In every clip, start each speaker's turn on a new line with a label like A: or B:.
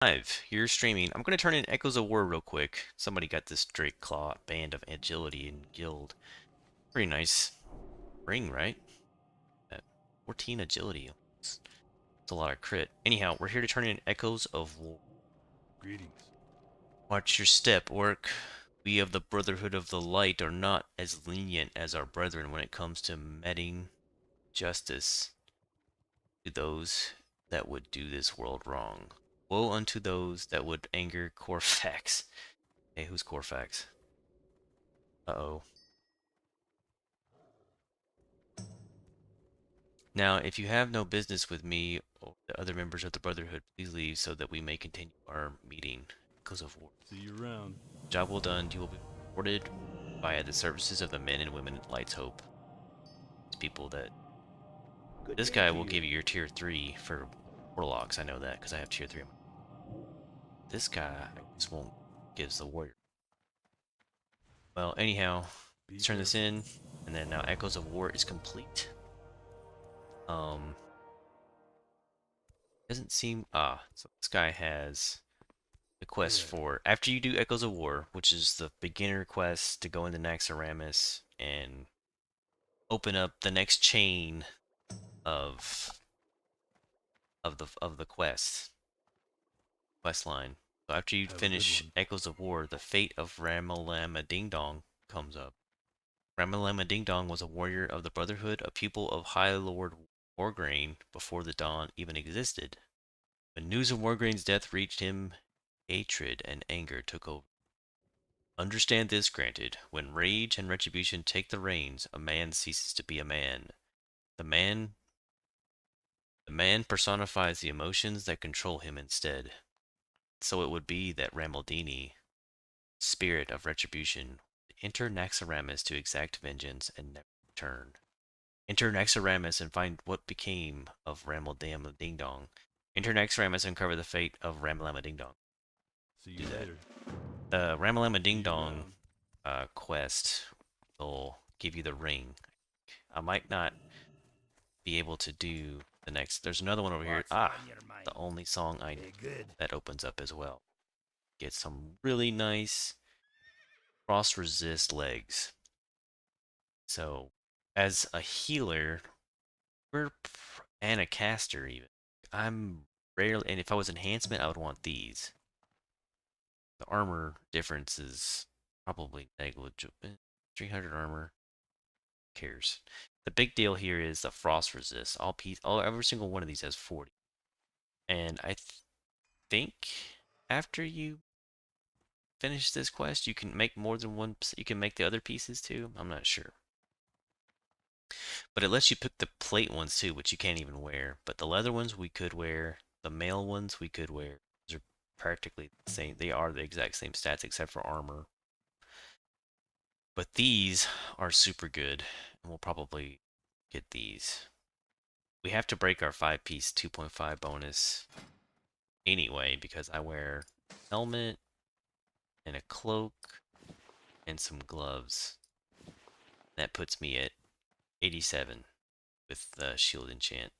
A: Live. You're streaming. I'm gonna turn in Echoes of War real quick. Somebody got this Drake Claw Band of Agility and Guild. Pretty nice ring, right? That 14 agility. It's a lot of crit. Anyhow, we're here to turn in Echoes of War.
B: Greetings.
A: Watch your step, orc. We of the Brotherhood of the Light are not as lenient as our brethren when it comes to meting justice to those that would do this world wrong. Woe unto those that would anger Corfax. Hey, who's Corfax? Uh-oh. Now, if you have no business with me or the other members of the Brotherhood, please leave so that we may continue our meeting. Because of war.
B: See you around.
A: Job well done. You will be rewarded via the services of the men and women at Light's Hope. These people that...
B: Good
A: This
B: day
A: guy
B: to
A: will
B: you.
A: give you your tier 3 for Warlocks. I know that because I have tier 3. This guy just won't gives the warrior. Well, anyhow,
B: Be
A: let's turn this
B: careful.
A: in. And then now Echoes of War is complete. Um, doesn't seem... so this guy has the quest
B: There.
A: for after you do Echoes of War, which is the beginner quest to go into Naxxramas and open up the next chain of the quest line. So after you
B: Have a good
A: finish
B: one.
A: Echoes of War, the fate of Ramalama Ding Dong comes up. Ramalama Ding Dong was a warrior of the Brotherhood, a pupil of High Lord Wargrain before the Dawn even existed. When news of Wargrain's death reached him, hatred and anger took over. Understand this, granted. When rage and retribution take the reins, a man ceases to be a man. The man the man personifies the emotions that control him instead. So it would be that Ramaldini, spirit of retribution, enter Naxxramas to exact vengeance and never return. Enter Naxxramas and find what became of Ramaldama Ding Dong. Enter Naxxramas and cover the fate of Ramalama Ding Dong.
B: See
A: Do
B: you
A: that.
B: later.
A: The Ramalama
B: See
A: Ding
B: you
A: Dong
B: around.
A: quest will give you the ring. I might not be able to do the next. There's another one over here.
B: What's on your
A: The
B: mind?
A: only song I know
B: Very good.
A: that opens up as well. Get some really nice cross resist legs. So, as a healer, and a caster even, I'm rarely. And if I was enhancement, I would want these. The armor difference is probably negligible. 300 armor. Who cares? The big deal here is the frost resist. Every single one of these has 40. And I think after you finish this quest, you can make more than one. You can make the other pieces too. I'm not sure, but it lets you pick the plate ones too, which you can't even wear. But the leather ones we could wear. The mail ones we could wear. Those are practically the same. They are the exact same stats except for armor. But these are super good, and we'll probably get these. We have to break our 5-piece 2.5 bonus anyway because I wear helmet and a cloak and some gloves. That puts me at 87 with the shield enchant.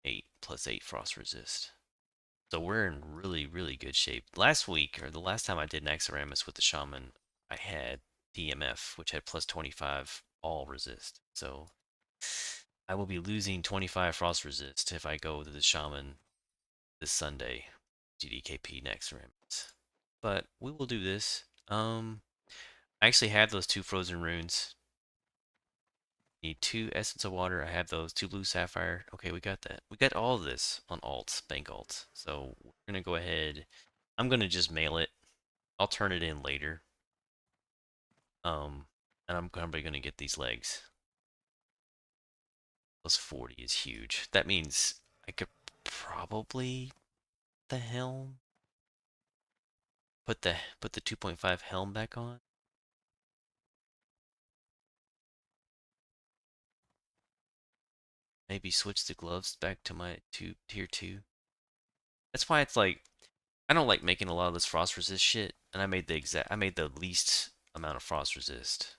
A: 8 plus 8 frost resist. So we're in really, really good shape. Last week, or the last time I did Naxxramas with the shaman, I had DMF, which had plus 25 all resist. So I will be losing 25 frost resist if I go to the shaman this Sunday. GDKP Naxxramas. But we will do this. I actually have those 2 frozen runes. Need 2 essence of water. I have those 2 blue sapphire. Okay, we got that. We got all of this on alts, bank alts. So we're gonna go ahead. I'm gonna just mail it. I'll turn it in later. Um, and I'm probably gonna get these legs. Plus 40 is huge. That means I could probably the helm. Put the 2.5 helm back on. Maybe switch the gloves back to my tier 2. That's why it's like I don't like making a lot of this frost resist shit, and I made the least amount of frost resist.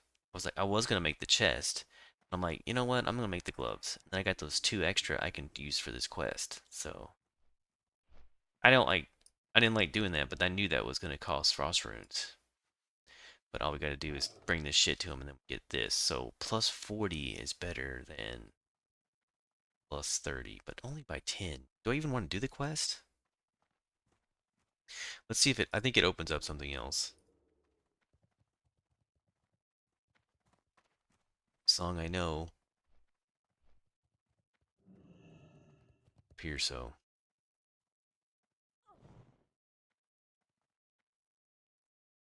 A: I was gonna make the chest. I'm like, you know what? I'm gonna make the gloves. And then I got those 2 extra I can use for this quest. So I don't like I didn't like doing that, but I knew that was going to cost frost runes. But all we got to do is bring this shit to him and then we get this. So plus 40 is better than plus 30, but only by 10. Do I even want to do the quest? Let's see if it, I think it opens up something else. Song I know. Appears so.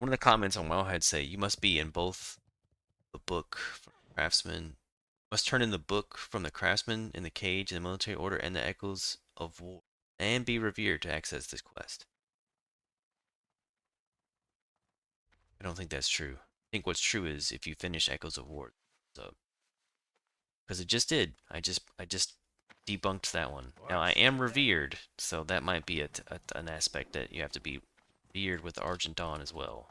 A: One of the comments on Wowhead say, you must be in both the book from the craftsman, must turn in the book from the craftsman in the cage in the military order and the echoes of war, and be revered to access this quest. I don't think that's true. I think what's true is if you finish Echoes of War, so because it just did. I just debunked that one. Now I am revered, so that might be an aspect that you have to be revered with Argent Dawn as well.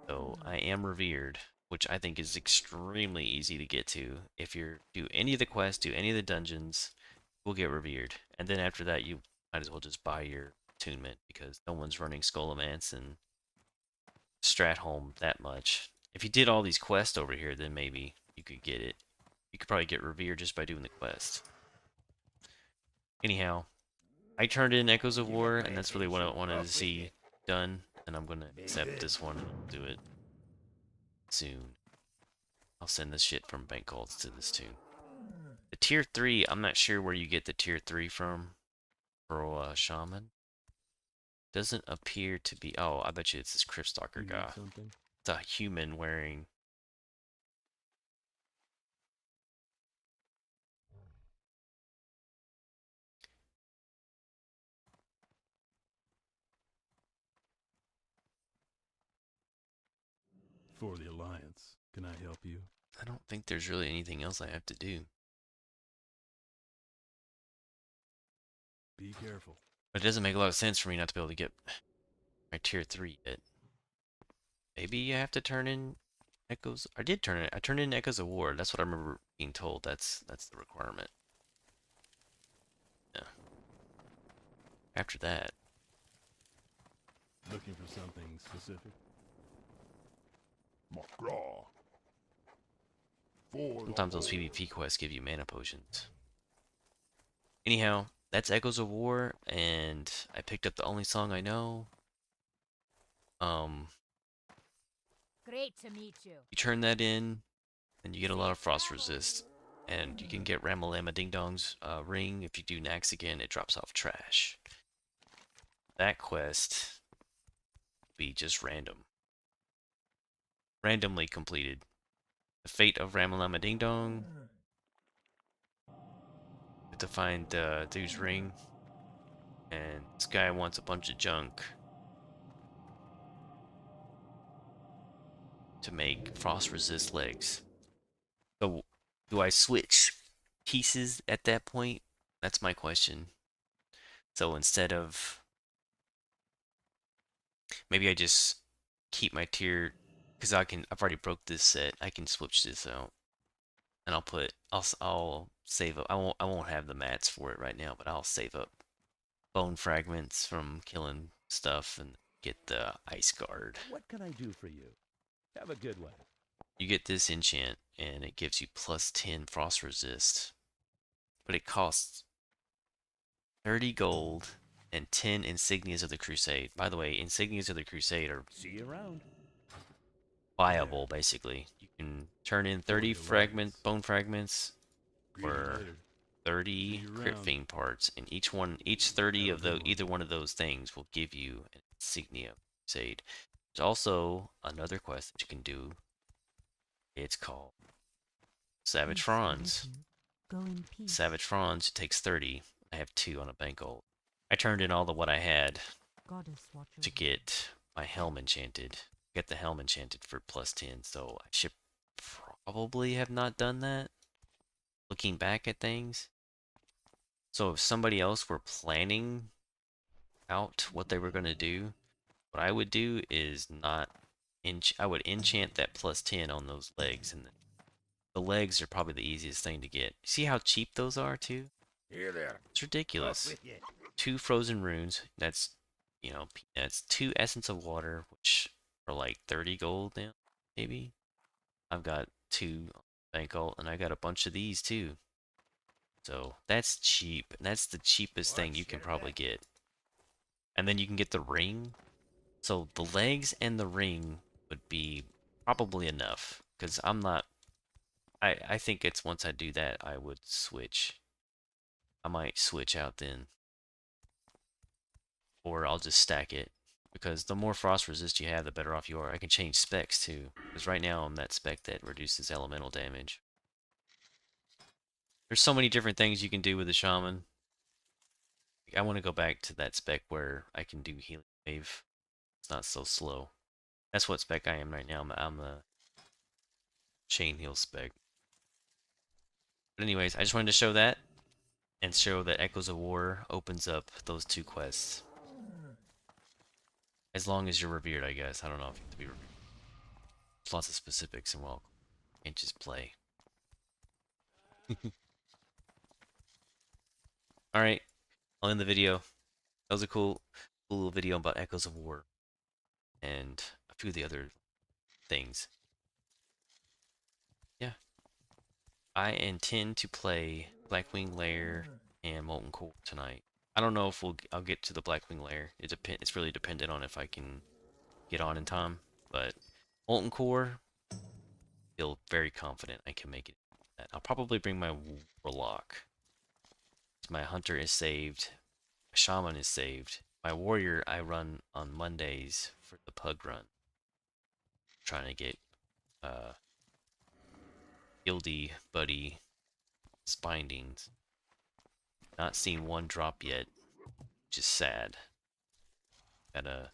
A: So I am revered, which I think is extremely easy to get to. If you do any of the quests, do any of the dungeons, we'll get revered. And then after that, you might as well just buy your attunement because no one's running Scholomance and Stratholme that much. If you did all these quests over here, then maybe you could get it. You could probably get revered just by doing the quest. Anyhow, I turned in Echoes of War, and that's really what I wanted to see done. And I'm going to accept this one and I'll do it soon. I'll send this shit from bank calls to this too. The tier 3, I'm not sure where you get the tier 3 from for Shaman. Doesn't appear to be. Oh, I bet you it's this Cryptstalker guy. It's a human wearing.
B: For the Alliance, can I help you?
A: I don't think there's really anything else I have to do.
B: Be careful.
A: But it doesn't make a lot of sense for me not to be able to get my tier 3 yet. Maybe you have to turn in Echoes. I did turn it. I turned in Echoes of War. That's what I remember being told. That's the requirement. Yeah. After that,
B: Looking for something specific? Mankrik.
A: sometimes those PvP quests give you mana potions. Anyhow, that's Echoes of War, and I picked up the only song I know.
C: Great to meet you.
A: You turn that in, and you get a lot of frost resist. And you can get Ramalama Ding Dong's ring. If you do Nax again, it drops off trash. That quest will be just random. Randomly completed. The Fate of Ramalama Ding Dong. To find dude's ring. And this guy wants a bunch of junk to make frost resist legs. So, do I switch pieces at that point? That's my question. So instead of maybe I just keep my tier because I've already broke this set. I can switch this out, and I'll save up. I won't have the mats for it right now, but I'll save up bone fragments from killing stuff and get the ice guard.
D: What can I do for you? Have a good one.
A: You get this enchant, and it gives you plus 10 frost resist, but it costs 30 gold and 10 insignias of the crusade. By the way, insignias of the crusade are
D: See you around.
A: viable, basically. You can turn in 30 bone fragments
B: Greetings
A: or
B: later.
A: 30
B: See you
A: crypt
B: around.
A: fiend parts, and each 30
B: Have a
A: of
B: good
A: the
B: one.
A: either one of those things will give you an insignia crusade. There's also another quest that you can do. It's called Savage Fronds.
C: Go in peace.
A: Savage Fronds takes 30. I have 2 on a bank gold. I turned in all the what I had
C: Goddess watcher.
A: to get my helm enchanted. Get the helm enchanted for plus 10, so I should probably have not done that. Looking back at things. So if somebody else were planning out what they were going to do, what I would do is not I would enchant that plus 10 on those legs, and the legs are probably the easiest thing to get. See how cheap those are too?
D: Here there.
A: It's
D: Off
A: ridiculous.
D: with you.
A: 2 frozen runes, that's you know, peanuts, 2 essence of water, which are like 30 gold now, maybe. I've got 2 bank alt, and I got a bunch of these too. So that's cheap, and that's the cheapest thing you can probably get. And then you can get the ring. So the legs and the ring would be probably enough, because I'm not. I think it's once I do that, I would switch. I might switch out then, or I'll just stack it. Because the more frost resist you have, the better off you are. I can change specs too. Because right now I'm that spec that reduces elemental damage. There's so many different things you can do with the shaman. I want to go back to that spec where I can do healing wave. It's not so slow. That's what spec I am right now. I'm the chain heal spec. But anyways, I just wanted to show that and show that Echoes of War opens up those 2 quests. As long as you're revered, I guess. I don't know if you have to be revered. There's lots of specifics and well, can't just play. Alright, I'll end the video. That was a cool little video about Echoes of War and a few of the other things. Yeah. I intend to play Blackwing Lair and Molten Core tonight. I don't know if I'll get to the Blackwing Lair. It's really dependent on if I can get on in time. But Molten Core, feel very confident I can make it. I'll probably bring my Warlock. My Hunter is saved. My Shaman is saved. My Warrior I run on Mondays for the Pug run. Trying to get Guildy Buddy bindings. Not seen one drop yet, which is sad. Gotta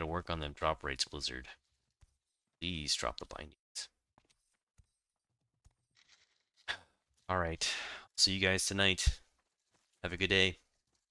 A: work on them drop rates, Blizzard. Please drop the bindings. Alright. See you guys tonight. Have a good day.